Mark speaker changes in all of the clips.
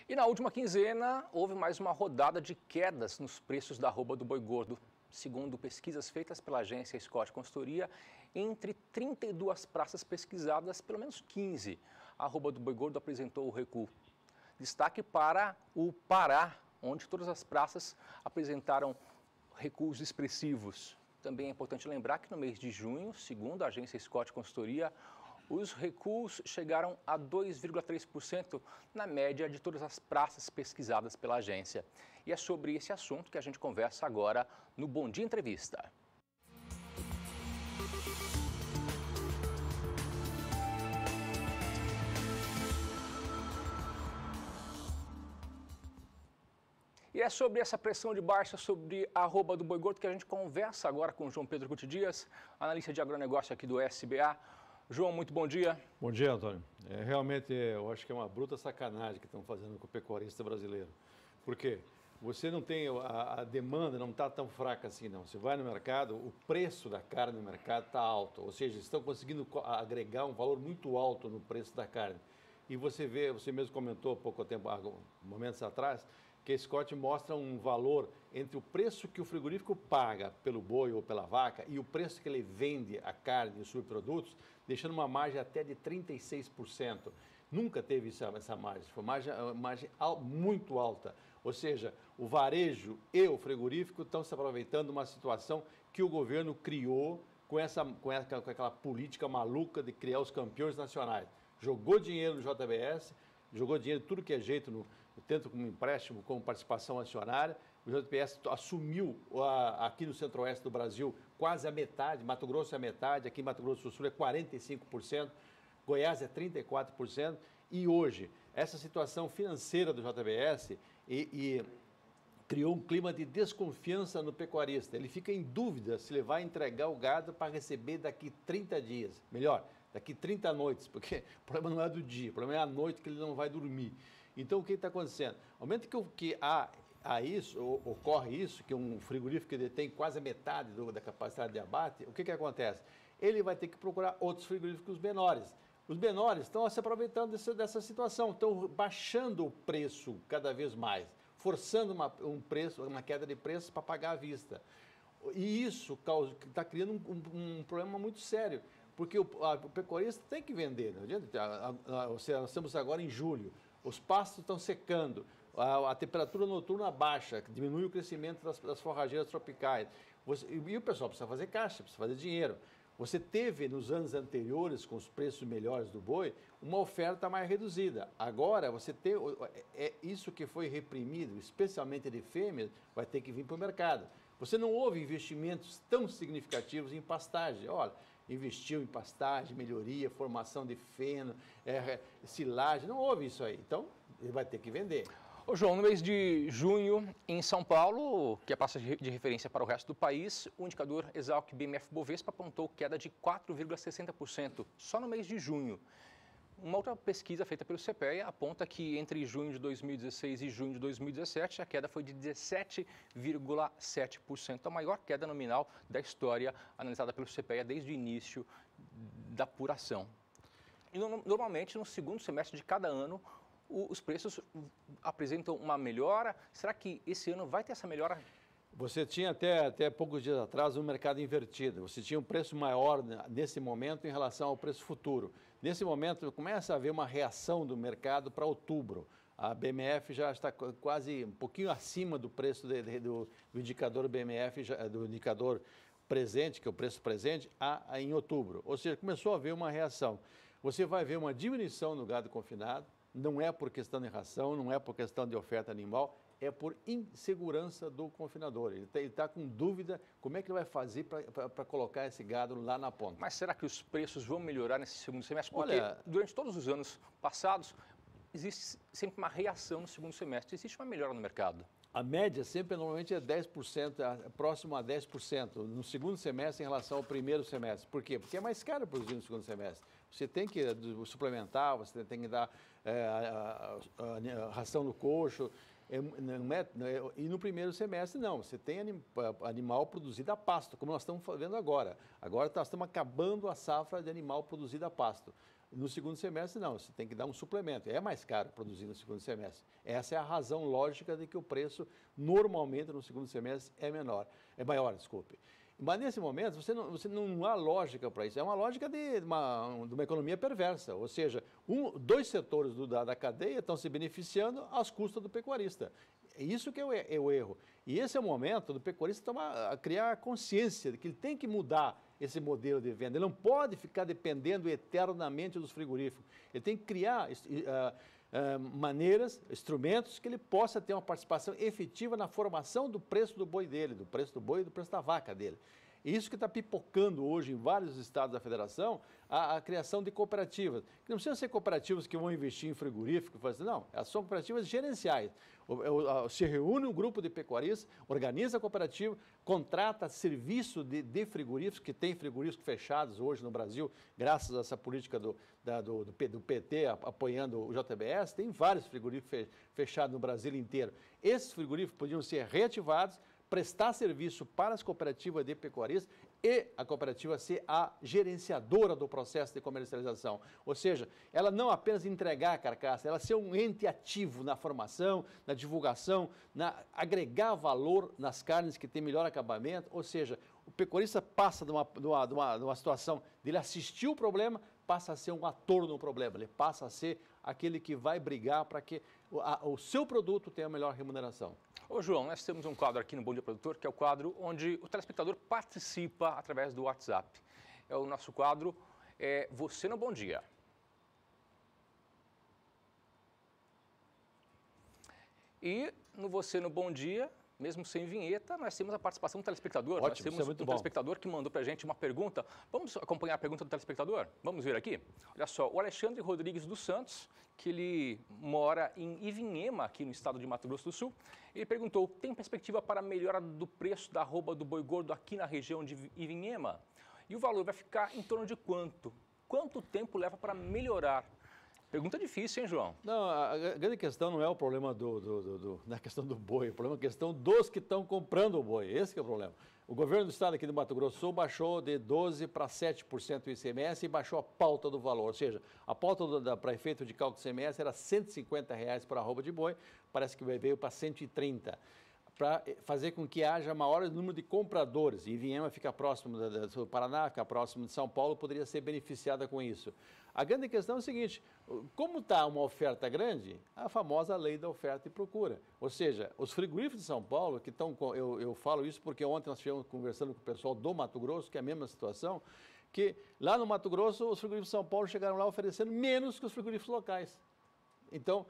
Speaker 1: E na última quinzena, houve mais uma rodada de quedas nos preços da arroba do boi gordo. Segundo pesquisas feitas pela agência Scott Consultoria, entre 32 praças pesquisadas, pelo menos 15, a arroba do boi gordo apresentou o recuo. Destaque para o Pará, onde todas as praças apresentaram recuos expressivos. Também é importante lembrar que no mês de junho, segundo a agência Scott Consultoria, os recuos chegaram a 2,3% na média de todas as praças pesquisadas pela agência. E é sobre esse assunto que a gente conversa agora no Bom Dia Entrevista. E é sobre essa pressão de baixa sobre a arroba do boi gordo que a gente conversa agora com o João Pedro Guti Dias, analista de agronegócio aqui do SBA. João, muito bom dia.
Speaker 2: Bom dia, Antônio. Realmente, eu acho que é uma bruta sacanagem que estão fazendo com o pecuarista brasileiro. Por quê? Você não tem, a demanda não está tão fraca assim, não. Você vai no mercado, o preço da carne no mercado está alto. Ou seja, estão conseguindo agregar um valor muito alto no preço da carne. E você vê, você mesmo comentou há pouco tempo, momentos atrás, que a Scott mostra um valor entre o preço que o frigorífico paga pelo boi ou pela vaca e o preço que ele vende a carne e os subprodutos, deixando uma margem até de 36%. Nunca teve essa margem, foi uma margem muito alta. Ou seja, o varejo e o frigorífico estão se aproveitando de uma situação que o governo criou com aquela política maluca de criar os campeões nacionais. Jogou dinheiro no JBS, jogou dinheiro tudo que é jeito, tanto como empréstimo, como participação acionária. O JBS assumiu aqui no centro-oeste do Brasil quase a metade, Mato Grosso é a metade, aqui em Mato Grosso do Sul é 45%, Goiás é 34%. E hoje, essa situação financeira do JBS criou um clima de desconfiança no pecuarista. Ele fica em dúvida se ele vai entregar o gado para receber daqui 30 dias. Melhor, daqui 30 noites, porque o problema não é do dia, o problema é a noite que ele não vai dormir. Então, o que está acontecendo? Ao momento que ocorre isso, que um frigorífico que detém quase a metade da capacidade de abate, o que acontece? Ele vai ter que procurar outros frigoríficos menores. Os menores estão se aproveitando dessa situação, estão baixando o preço cada vez mais, forçando uma queda de preço para pagar à vista. E isso está criando um problema muito sério, porque o pecuarista tem que vender, não adianta. Nós estamos agora em julho, os pastos estão secando, a temperatura noturna baixa, que diminui o crescimento das forrageiras tropicais. E o pessoal precisa fazer caixa, precisa fazer dinheiro. Você teve, nos anos anteriores, com os preços melhores do boi, uma oferta mais reduzida. Agora, você tem isso que foi reprimido, especialmente de fêmeas, vai ter que vir para o mercado. Você não houve investimentos tão significativos em pastagem. Olha, investiu em pastagem, melhoria, formação de feno, silagem, não houve isso aí. Então, ele vai ter que vender.
Speaker 1: Ô João, no mês de junho, em São Paulo, que é a praça de referência para o resto do país, o indicador Exalc BMF Bovespa apontou queda de 4,60% só no mês de junho. Uma outra pesquisa feita pelo CPEA aponta que entre junho de 2016 e junho de 2017, a queda foi de 17,7%, a maior queda nominal da história analisada pelo CPEA desde o início da apuração. E normalmente, no segundo semestre de cada ano, os preços apresentam uma melhora. Será que esse ano vai ter essa melhora?
Speaker 2: Você tinha até poucos dias atrás um mercado invertido. Você tinha um preço maior nesse momento em relação ao preço futuro. Nesse momento começa a haver uma reação do mercado para outubro. A BMF já está quase um pouquinho acima do preço do indicador BMF, do indicador presente, que é o preço presente, em outubro. Ou seja, começou a haver uma reação. Você vai ver uma diminuição no gado confinado. Não é por questão de ração, não é por questão de oferta animal, é por insegurança do confinador. Ele está com dúvida como é que ele vai fazer para colocar esse gado lá na ponta.
Speaker 1: Mas será que os preços vão melhorar nesse segundo semestre? Porque durante todos os anos passados, existe sempre uma reação no segundo semestre, existe uma melhora no mercado.
Speaker 2: A média sempre normalmente é 10%, próximo a 10% no segundo semestre em relação ao primeiro semestre. Por quê? Porque é mais caro produzir no segundo semestre. Você tem que suplementar, você tem que dar a ração no coxo. E no primeiro semestre, não. Você tem animal produzido a pasto, como nós estamos vendo agora. Agora nós estamos acabando a safra de animal produzido a pasto. No segundo semestre, não, você tem que dar um suplemento. É mais caro produzir no segundo semestre. Essa é a razão lógica de que o preço, normalmente, no segundo semestre é maior, desculpe. Mas, nesse momento, você não há lógica para isso. É uma lógica de uma economia perversa. Ou seja, dois setores da cadeia estão se beneficiando às custas do pecuarista. É isso que é o erro. E esse é o momento do pecuarista criar consciência de que ele tem que mudar esse modelo de venda. Ele não pode ficar dependendo eternamente dos frigoríficos. Ele tem que criar maneiras, instrumentos que ele possa ter uma participação efetiva na formação do preço do boi dele, do preço do boi e do preço da vaca dele. Isso que está pipocando hoje em vários estados da federação, a criação de cooperativas. Que não precisam ser cooperativas que vão investir em frigorífico, não, elas são cooperativas gerenciais. Se reúne um grupo de pecuaristas, organiza a cooperativa, contrata serviço de frigoríficos, que tem frigoríficos fechados hoje no Brasil, graças a essa política do PT apoiando o JBS, tem vários frigoríficos fechados no Brasil inteiro. Esses frigoríficos podiam ser reativados, prestar serviço para as cooperativas de pecuaristas e a cooperativa ser a gerenciadora do processo de comercialização. Ou seja, ela não apenas entregar a carcaça, ela ser um ente ativo na formação, na divulgação, agregar valor nas carnes que têm melhor acabamento. Ou seja, o pecuarista passa de uma situação de ele assistir o problema, passa a ser um ator no problema, ele passa a ser aquele que vai brigar para que o seu produto tenha a melhor remuneração.
Speaker 1: Ô João, nós temos um quadro aqui no Bom Dia Produtor, que é o quadro onde o telespectador participa através do WhatsApp. É o nosso quadro Você no Bom Dia. E no Você no Bom Dia, mesmo sem vinheta, nós temos a participação do telespectador.
Speaker 2: Ótimo,
Speaker 1: nós temos
Speaker 2: isso é muito
Speaker 1: um
Speaker 2: bom.
Speaker 1: telespectador que mandou para a gente uma pergunta. Vamos acompanhar a pergunta do telespectador? Vamos ver aqui? Olha só, o Alexandre Rodrigues dos Santos, que ele mora em Ivinhema, aqui no estado de Mato Grosso do Sul, ele perguntou, tem perspectiva para a melhora do preço da arroba do boi gordo aqui na região de Ivinhema? E o valor vai ficar em torno de quanto? Quanto tempo leva para melhorar? Pergunta difícil, hein, João?
Speaker 2: Não, a grande questão não é o problema na questão do boi, o problema é a questão dos que estão comprando o boi, esse que é o problema. O governo do estado aqui do Mato Grosso do Sul baixou de 12% para 7% o ICMS e baixou a pauta do valor, ou seja, a pauta para efeito de cálculo do ICMS era R$ 150 por arroba de boi, parece que veio para 130, para fazer com que haja maior número de compradores. E Ivinhema fica próximo do Paraná, fica próximo de São Paulo, poderia ser beneficiada com isso. A grande questão é o seguinte, como está uma oferta grande, a famosa lei da oferta e procura. Ou seja, os frigoríficos de São Paulo, que estão, eu falo isso porque ontem nós estivemos conversando com o pessoal do Mato Grosso, que é a mesma situação, que lá no Mato Grosso, os frigoríficos de São Paulo chegaram lá oferecendo menos que os frigoríficos locais. Então,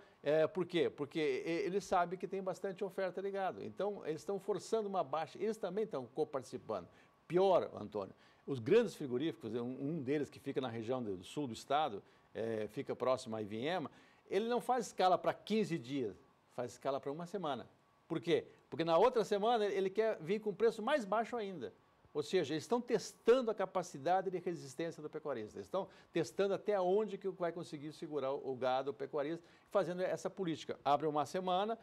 Speaker 2: por quê? Porque eles sabem que tem bastante oferta ligada. Então, eles estão forçando uma baixa, eles também estão coparticipando. Pior, Antônio, os grandes frigoríficos, um deles que fica na região do sul do estado, fica próximo a Ivinhema, ele não faz escala para 15 dias, faz escala para uma semana. Por quê? Porque na outra semana ele quer vir com preço mais baixo ainda. Ou seja, eles estão testando a capacidade de resistência do pecuarista. Eles estão testando até onde que vai conseguir segurar o gado, o pecuarista, fazendo essa política. Abre uma semana,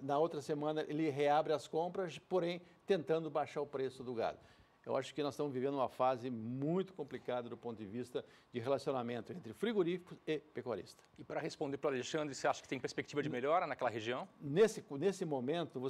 Speaker 2: na outra semana ele reabre as compras, porém tentando baixar o preço do gado. Eu acho que nós estamos vivendo uma fase muito complicada do ponto de vista de relacionamento entre frigoríficos e pecuarista.
Speaker 1: E para responder para o Alexandre, você acha que tem perspectiva de melhora naquela região?
Speaker 2: Nesse momento,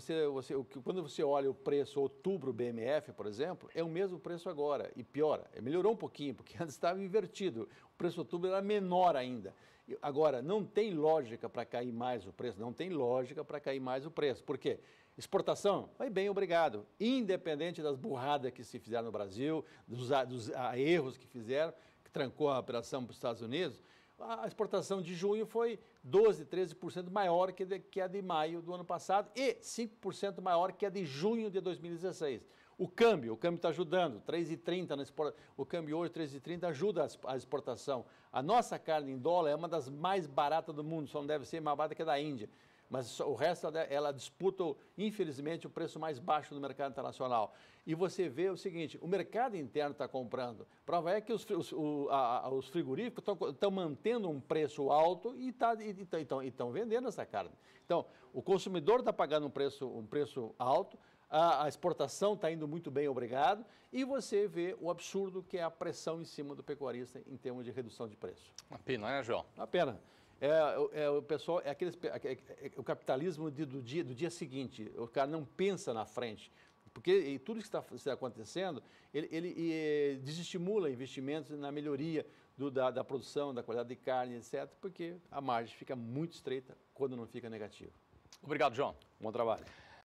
Speaker 2: quando você olha o preço outubro BMF, por exemplo, é o mesmo preço agora. E piora, melhorou um pouquinho, porque antes estava invertido. O preço outubro era menor ainda. Agora, não tem lógica para cair mais o preço, não tem lógica para cair mais o preço. Por quê? Exportação, vai bem, obrigado. Independente das burradas que se fizeram no Brasil, dos erros que fizeram, que trancou a operação para os Estados Unidos, a exportação de junho foi 12%, 13% maior que a de maio do ano passado e 5% maior que a de junho de 2016. O câmbio está ajudando, 3,30, o câmbio hoje 3,30 ajuda a exportação. A nossa carne em dólar é uma das mais baratas do mundo, só não deve ser mais barata que a da Índia. Mas o resto, ela disputa, infelizmente, o preço mais baixo do mercado internacional. E você vê o seguinte, o mercado interno está comprando. Prova é que os frigoríficos estão mantendo um preço alto e estão vendendo essa carne. Então, o consumidor está pagando um preço alto, a exportação está indo muito bem, obrigado, e você vê o absurdo que é a pressão em cima do pecuarista em termos de redução de preço.
Speaker 1: Uma pena, né, João?
Speaker 2: Uma pena. O pessoal, o capitalismo do dia seguinte, o cara não pensa na frente, porque tudo que está acontecendo, ele desestimula investimentos na melhoria da produção, da qualidade de carne, etc., porque a margem fica muito estreita quando não fica negativa.
Speaker 1: Obrigado, João.
Speaker 2: Bom trabalho.